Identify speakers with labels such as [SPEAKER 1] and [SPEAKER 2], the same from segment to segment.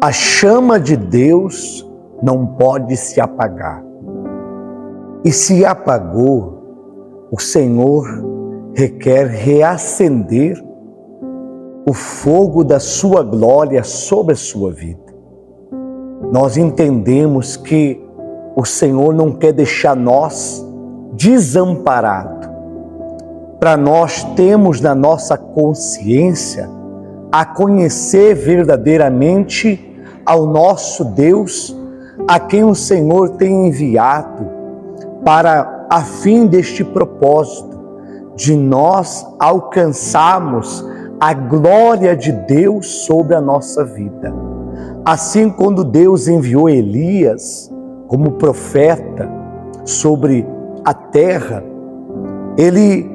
[SPEAKER 1] A chama de Deus não pode se apagar. E se apagou, o Senhor requer reacender o fogo da sua glória sobre a sua vida. Nós entendemos que o Senhor não quer deixar nós desamparados. Para nós termos na nossa consciência a conhecer verdadeiramente ao nosso Deus, a quem o Senhor tem enviado para a fim deste propósito, de nós alcançarmos a glória de Deus sobre a nossa vida. Assim, quando Deus enviou Elias como profeta sobre a terra, ele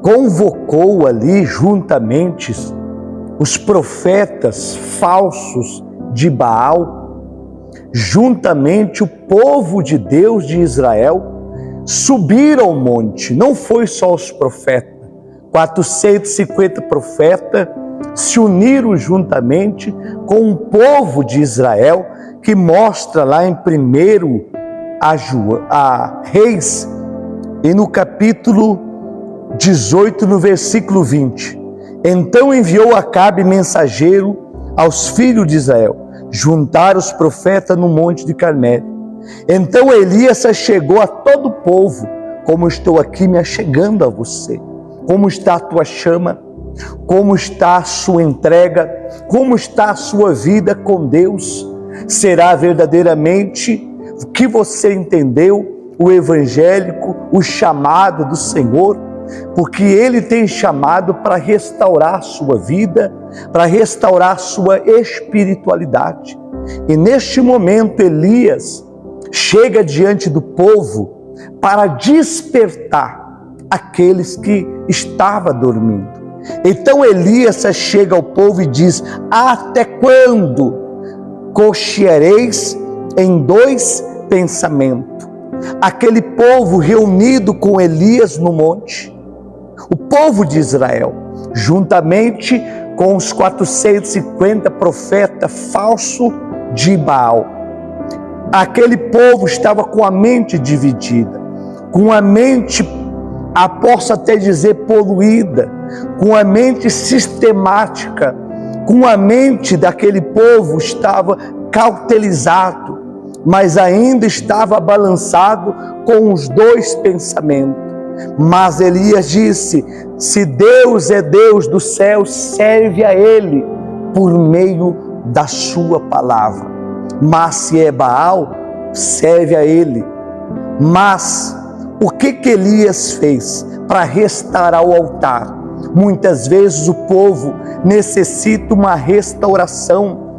[SPEAKER 1] convocou ali juntamente os profetas falsos de Baal, juntamente o povo de Deus de Israel, subiram ao monte. Não foi só os profetas, 450 profetas se uniram juntamente com o povo de Israel, que mostra lá em 1 Reis, e no capítulo 18, no versículo 20. Então enviou Acabe mensageiro aos filhos de Israel, juntaram os profetas no monte de Carmelo. Então Elias chegou a todo o povo, como estou aqui me achegando a você. Como está a tua chama? Como está a sua entrega? Como está a sua vida com Deus? Será verdadeiramente o que você entendeu, o evangélico, o chamado do Senhor? Porque Ele tem chamado para restaurar a sua vida, para restaurar a sua espiritualidade. E neste momento Elias chega diante do povo para despertar aqueles que estavam dormindo. Então Elias chega ao povo e diz: até quando cocheareis em dois pensamentos? Aquele povo reunido com Elias no monte, o povo de Israel, juntamente com os 450 profetas falsos de Baal. Aquele povo estava com a mente dividida, com a mente, posso até dizer, poluída, com a mente sistemática, com a mente daquele povo estava cautelizado, mas ainda estava balançado com os dois pensamentos. Mas Elias disse: se Deus é Deus do céu, serve a Ele por meio da sua palavra. Mas se é Baal, serve a Ele. Mas o que Elias fez para restaurar o altar? Muitas vezes o povo necessita uma restauração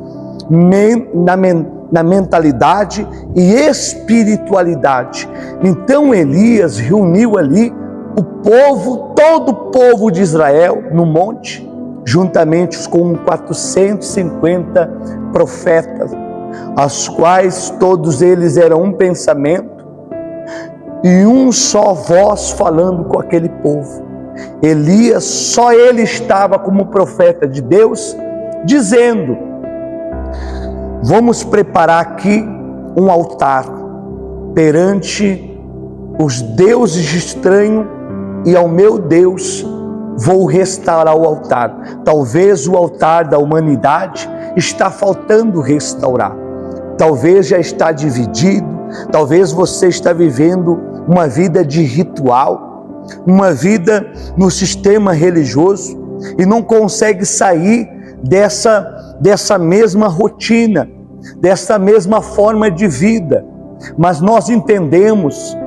[SPEAKER 1] na mentalidade e espiritualidade. Então Elias reuniu ali o povo, todo o povo de Israel no monte, juntamente com 450 profetas, as quais todos eles eram um pensamento e um só voz falando com aquele povo. Elias, só ele estava como profeta de Deus, dizendo: vamos preparar aqui um altar perante os deuses estranhos e ao meu Deus vou restaurar o altar. Talvez o altar da humanidade está faltando restaurar. Talvez já está dividido, talvez você está vivendo uma vida de ritual, uma vida no sistema religioso e não consegue sair dessa mesma rotina, dessa mesma forma de vida. Mas nós entendemos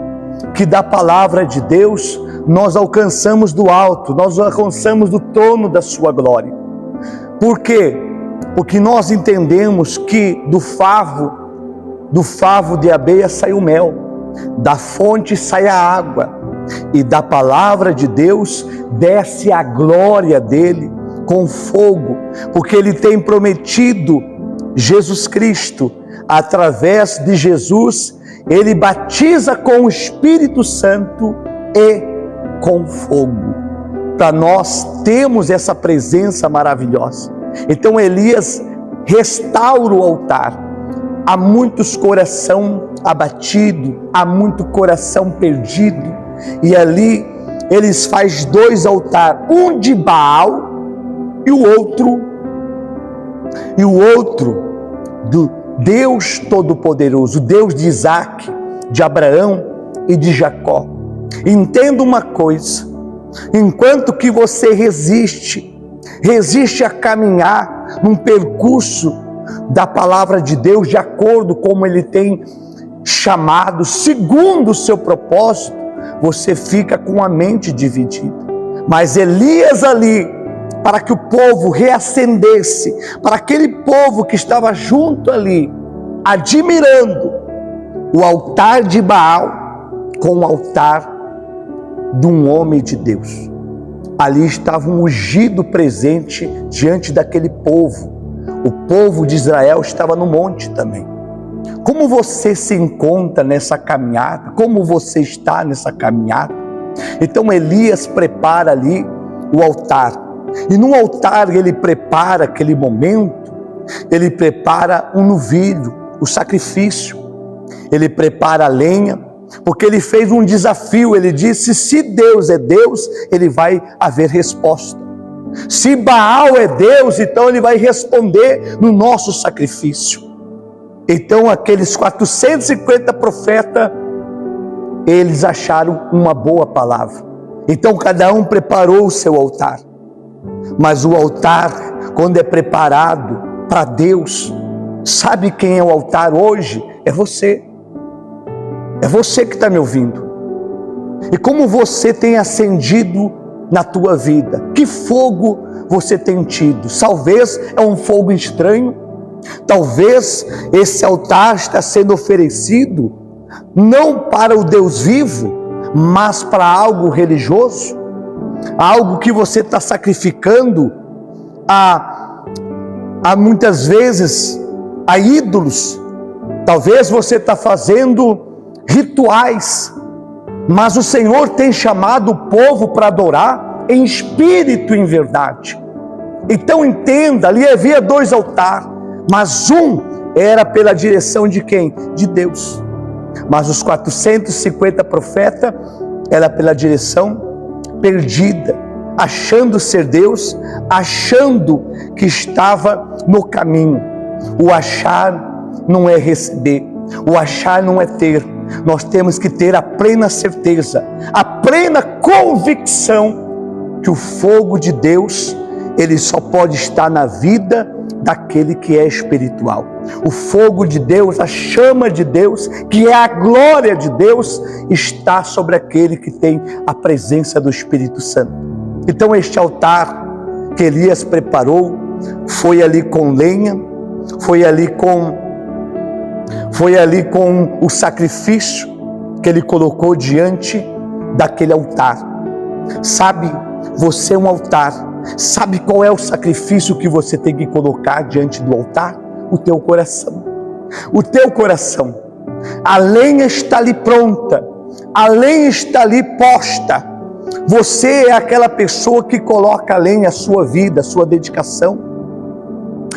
[SPEAKER 1] que da palavra de Deus nós alcançamos do alto, nós alcançamos do trono da sua glória. Por quê? Porque nós entendemos que do favo de abelha sai o mel, da fonte sai a água, e da palavra de Deus desce a glória dele com fogo, porque ele tem prometido Jesus Cristo. Através de Jesus, ele batiza com o Espírito Santo e com fogo. Para nós termos essa presença maravilhosa. Então Elias restaura o altar. Há muitos coração abatido, há muito coração perdido, e ali eles fazem 2 altares, um de Baal e o outro do Deus Todo-Poderoso, Deus de Isaac, de Abraão e de Jacó. Entenda uma coisa: enquanto que você resiste a caminhar num percurso da palavra de Deus, de acordo com como Ele tem chamado, segundo o seu propósito, você fica com a mente dividida. Mas Elias ali, para que o povo reacendesse, para aquele povo que estava junto ali, admirando o altar de Baal com o altar de um homem de Deus. Ali estava um ungido presente diante daquele povo. O povo de Israel estava no monte também. Como você se encontra nessa caminhada? Como você está nessa caminhada? Então Elias prepara ali o altar. E no altar ele prepara aquele momento, ele prepara um novilho, o sacrifício. Ele prepara a lenha, porque ele fez um desafio. Ele disse: se Deus é Deus, ele vai haver resposta. Se Baal é Deus, então ele vai responder no nosso sacrifício. Então aqueles 450 profetas, eles acharam uma boa palavra. Então cada um preparou o seu altar. Mas o altar, quando é preparado para Deus, sabe quem é o altar hoje? É você. É você que está me ouvindo. E como você tem acendido na tua vida? Que fogo você tem tido? Talvez é um fogo estranho. Talvez esse altar está sendo oferecido não para o Deus vivo, mas para algo religioso. Algo que você está sacrificando a muitas vezes a ídolos. Talvez você está fazendo rituais, mas o Senhor tem chamado o povo para adorar em espírito e em verdade. Então entenda, ali havia 2 altares, mas um era pela direção de quem? De Deus. Mas os 450 profetas era pela direção perdida, achando ser Deus, achando que estava no caminho. O achar não é receber, o achar não é ter. Nós temos que ter a plena certeza, a plena convicção que o fogo de Deus, ele só pode estar na vida daquele que é espiritual. O fogo de Deus, a chama de Deus, que é a glória de Deus, está sobre aquele que tem a presença do Espírito Santo. Então este altar que Elias preparou, foi ali com lenha, foi ali com o sacrifício que ele colocou diante daquele altar. Sabe, você é um altar. Sabe qual é o sacrifício que você tem que colocar diante do altar? O teu coração. O teu coração. A lenha está ali pronta. A lenha está ali posta. Você é aquela pessoa que coloca a lenha, a sua vida, a sua dedicação.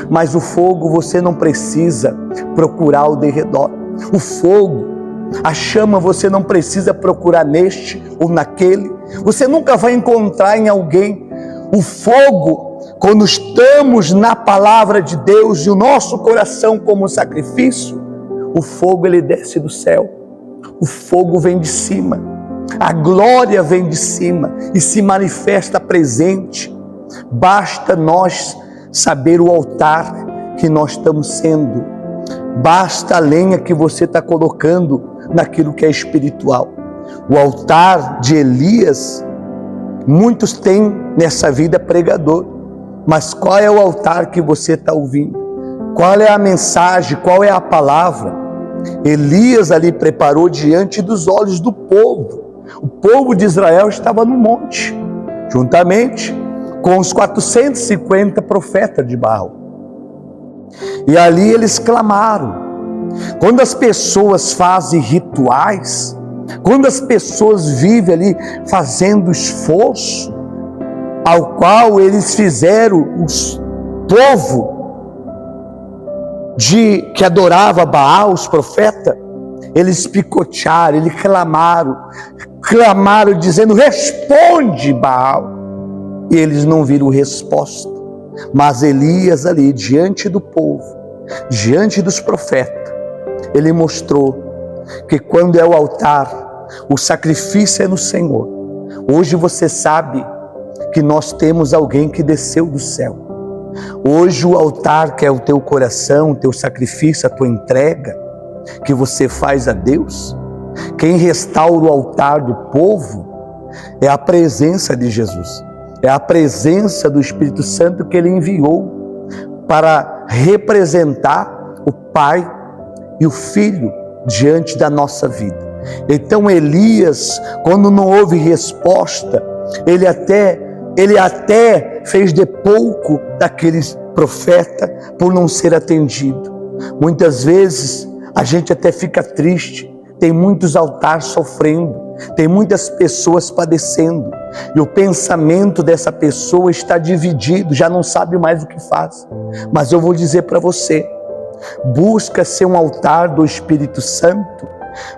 [SPEAKER 1] Mas o fogo você não precisa procurar ao derredor. O fogo, a chama, você não precisa procurar neste ou naquele. Você nunca vai encontrar em alguém. O fogo, quando estamos na palavra de Deus e o nosso coração como sacrifício, o fogo ele desce do céu. O fogo vem de cima. A glória vem de cima e se manifesta presente. Basta nós saber o altar que nós estamos sendo. Basta a lenha que você está colocando naquilo que é espiritual. O altar de Elias, muitos têm nessa vida pregador, mas qual é o altar que você está ouvindo? Qual é a mensagem? Qual é a palavra? Elias ali preparou diante dos olhos do povo. O povo de Israel estava no monte, juntamente com os 450 profetas de Baal. E ali eles clamaram. Quando as pessoas fazem rituais, quando as pessoas vivem ali fazendo esforço, ao qual eles fizeram, o povo que adorava Baal, os profetas, eles picotearam, eles clamaram dizendo: responde, Baal. E eles não viram resposta. Mas Elias ali, diante do povo, diante dos profetas, ele mostrou que quando é o altar, o sacrifício é no Senhor. Hoje você sabe que nós temos alguém que desceu do céu. Hoje o altar, que é o teu coração, o teu sacrifício, a tua entrega, que você faz a Deus, quem restaura o altar do povo é a presença de Jesus. É a presença do Espírito Santo que Ele enviou para representar o Pai e o Filho diante da nossa vida. Então Elias, quando não houve resposta, ele até fez de pouco daquele profeta por não ser atendido. Muitas vezes a gente até fica triste, tem muitos altares sofrendo, tem muitas pessoas padecendo, e o pensamento dessa pessoa está dividido, já não sabe mais o que faz. Mas eu vou dizer para você, busca ser um altar do Espírito Santo,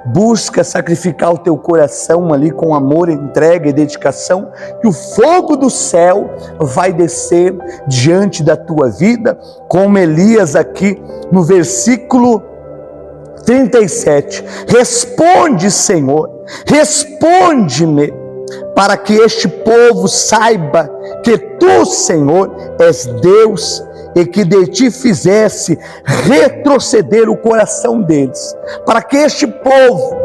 [SPEAKER 1] busca sacrificar o teu coração ali com amor, entrega e dedicação, e o fogo do céu vai descer diante da tua vida, como Elias aqui no versículo 37, responde, Senhor, responde-me, para que este povo saiba que tu, Senhor, és Deus, e que de ti fizesse retroceder o coração deles, para que este povo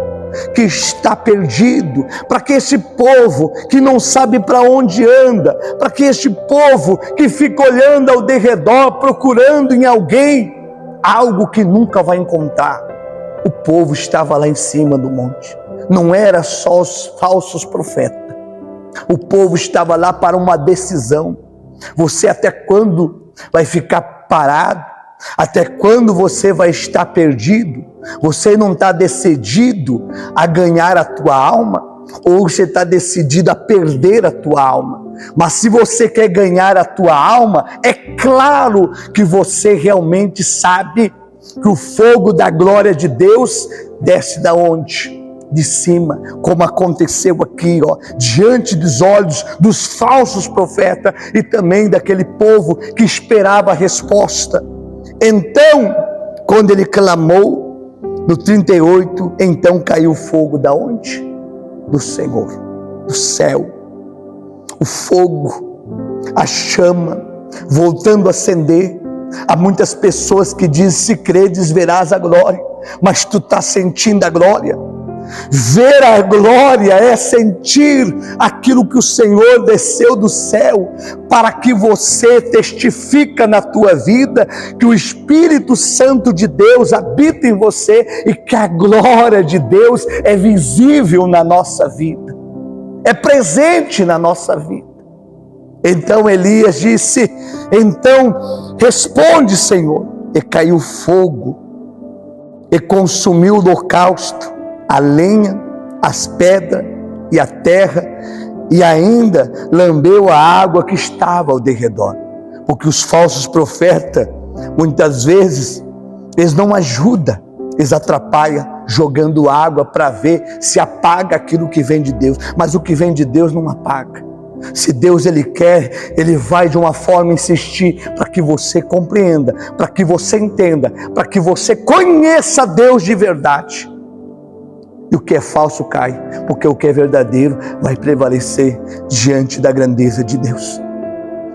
[SPEAKER 1] que está perdido, para que este povo que não sabe para onde anda, para que este povo que fica olhando ao derredor, procurando em alguém algo que nunca vai encontrar. O povo estava lá em cima do monte, não era só os falsos profetas, o povo estava lá para uma decisão. Você até quando vai ficar parado? Até quando você vai estar perdido? Você não está decidido a ganhar a tua alma? Ou você está decidido a perder a tua alma? Mas se você quer ganhar a tua alma, é claro que você realmente sabe que o fogo da glória de Deus desce da onde? De cima, como aconteceu aqui, diante dos olhos dos falsos profetas e também daquele povo que esperava a resposta. Então, quando ele clamou, no 38, então caiu o fogo da onde? Do Senhor, do céu. O fogo, a chama, voltando a acender. Há muitas pessoas que dizem: se credes, verás a glória. Mas tu está sentindo a glória? Ver a glória é sentir aquilo que o Senhor desceu do céu, para que você testifica na tua vida que o Espírito Santo de Deus habita em você e que a glória de Deus é visível na nossa vida, é presente na nossa vida. Então Elias disse: então responde, Senhor. E caiu fogo e consumiu o holocausto, a lenha, as pedras e a terra, e ainda lambeu a água que estava ao derredor. Porque os falsos profetas, muitas vezes, eles não ajudam, eles atrapalham jogando água para ver se apaga aquilo que vem de Deus. Mas o que vem de Deus não apaga. Se Deus Ele quer, Ele vai de uma forma insistir para que você compreenda, para que você entenda, para que você conheça Deus de verdade. E o que é falso cai, porque o que é verdadeiro vai prevalecer diante da grandeza de Deus.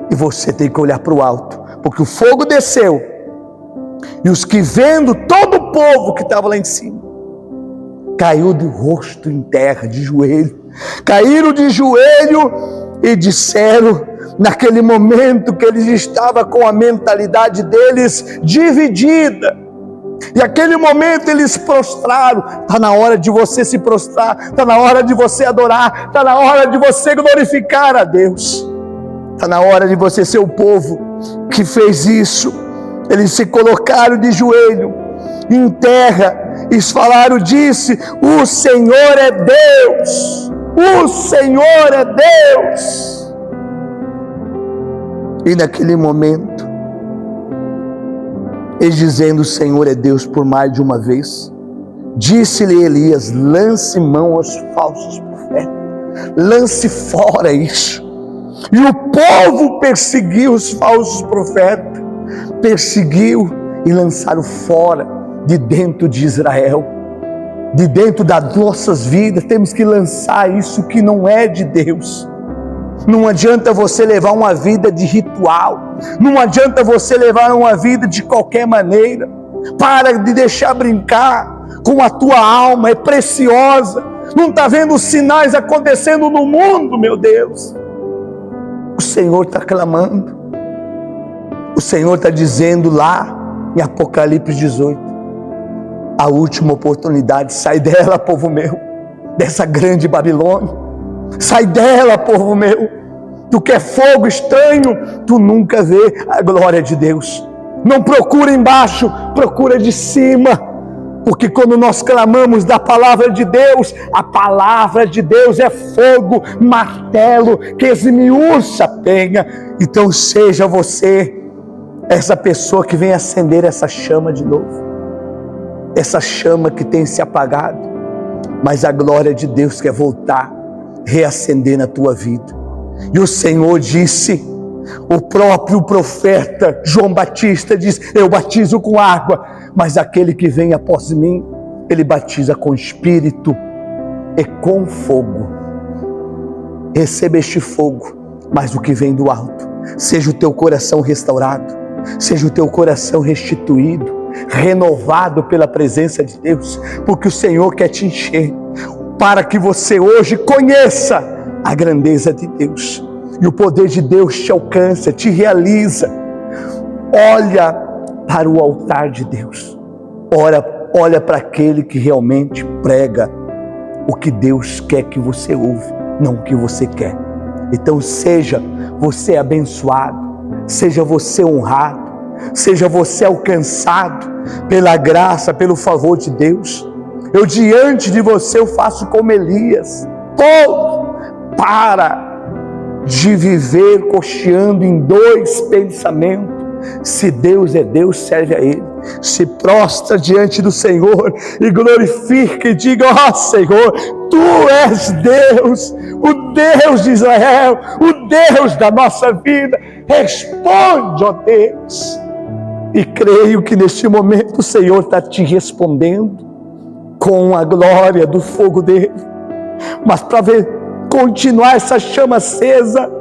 [SPEAKER 1] E você tem que olhar para o alto, porque o fogo desceu, e os que vendo todo o povo que estava lá em cima, caiu de rosto em terra, de joelho, caíram de joelho e disseram, naquele momento que eles estavam com a mentalidade deles dividida, e aquele momento eles prostraram. Está na hora de você se prostrar, está na hora de você adorar, está na hora de você glorificar a Deus, está na hora de você ser o povo que fez isso. Eles se colocaram de joelho em terra e falaram, disse: o Senhor é Deus, o Senhor é Deus. E naquele momento e dizendo: o Senhor é Deus por mais de uma vez. Disse-lhe Elias: lance mão aos falsos profetas, lance fora isso. E o povo perseguiu os falsos profetas, perseguiu e lançaram fora de dentro de Israel, de dentro das nossas vidas. Temos que lançar isso que não é de Deus. Não adianta você levar uma vida de ritual, não adianta você levar uma vida de qualquer maneira. Para de deixar brincar com a tua alma, é preciosa. Não está vendo os sinais acontecendo no mundo, meu Deus? O Senhor está clamando, o Senhor está dizendo lá em Apocalipse 18, a última oportunidade: sai dela, povo meu, dessa grande Babilônia, sai dela, povo meu. Tu quer fogo estranho, tu nunca vê a glória de Deus. Não procura embaixo, procura de cima. Porque quando nós clamamos da palavra de Deus, a palavra de Deus é fogo, martelo, que esmiuça a penha. Então seja você essa pessoa que vem acender essa chama de novo. Essa chama que tem se apagado, mas a glória de Deus quer voltar, reacender na tua vida. E o Senhor disse, o próprio profeta João Batista diz: eu batizo com água, mas aquele que vem após mim, ele batiza com Espírito e com fogo. Receba este fogo, mas o que vem do alto. Seja o teu coração restaurado, seja o teu coração restituído, renovado pela presença de Deus, porque o Senhor quer te encher, para que você hoje conheça a grandeza de Deus, e o poder de Deus te alcança, te realiza. Olha para o altar de Deus, olha para aquele que realmente prega o que Deus quer que você ouve, não o que você quer. Então seja você abençoado, seja você honrado, seja você alcançado pela graça, pelo favor de Deus. Eu diante de você eu faço como Elias, para de viver cocheando em dois pensamentos. Se Deus é Deus, serve a Ele. Se prostra diante do Senhor e glorifica e diga: ó Senhor, Tu és Deus, o Deus de Israel, o Deus da nossa vida. Responde, ó Deus. E creio que neste momento o Senhor está te respondendo com a glória do fogo dele. Mas para continuar essa chama acesa,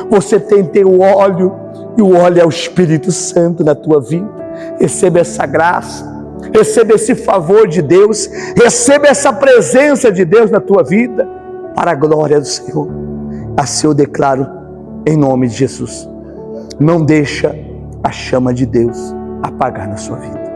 [SPEAKER 1] você tem que ter o óleo, e o óleo é o Espírito Santo na tua vida. Receba essa graça, receba esse favor de Deus, receba essa presença de Deus na tua vida, para a glória do Senhor. Assim eu declaro em nome de Jesus. Não deixa a chama de Deus apagar na sua vida.